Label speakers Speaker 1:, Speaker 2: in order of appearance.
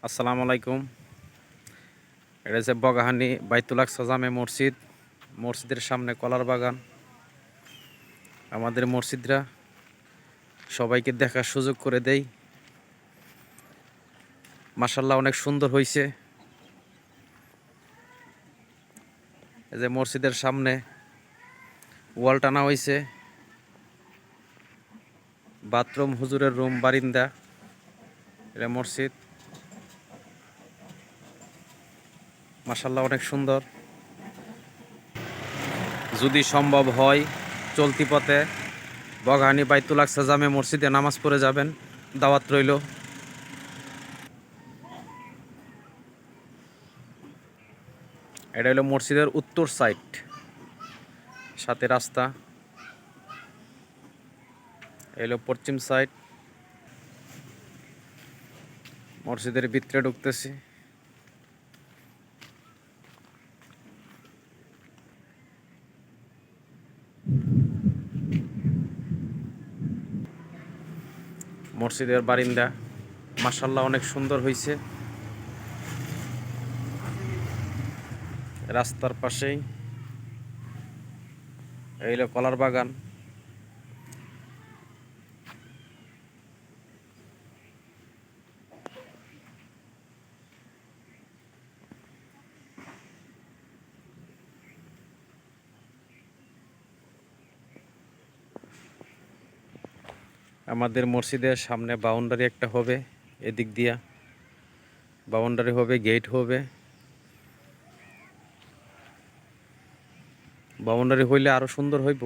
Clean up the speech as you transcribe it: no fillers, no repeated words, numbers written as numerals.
Speaker 1: আসসালামু আলাইকুম। এটা হচ্ছে বগাহানি বাইতুল আকসা জামে মসজিদ। মসজিদের সামনে কলার বাগান। আমাদের মসজিদরা সবাইকে দেখার সুযোগ করে দেই। মাশাআল্লাহ অনেক সুন্দর হয়েছে। এই যে মসজিদের সামনে ওয়াল টানা হয়েছে, বাথরুম, হুজুরের রুম, বারিন্দা। এটা মসজিদ, মাশাআল্লাহ অনেক সুন্দর। যদি সম্ভব হয় চলতি পথে বগাহানি বাইতুল আকসা জামে মসজিদে নামাজ পড়ে যাবেন, দাওয়াত রইল। এটা হলো মসজিদের উত্তর সাইড, সাথে রাস্তা। এলো পশ্চিম সাইড। মসজিদের ভিতরে ঢুকতেছি। মসজিদের বারিন্দা মাশাআল্লাহ অনেক সুন্দর হয়েছে। রাস্তার পাশেই এই হলো কলার বাগান। আমাদের মসজিদের সামনে বাউন্ডারি একটা হবে, এদিক দিয়া বাউন্ডারি হবে, গেট হবে। বাউন্ডারি হইলে আরো সুন্দর হইব।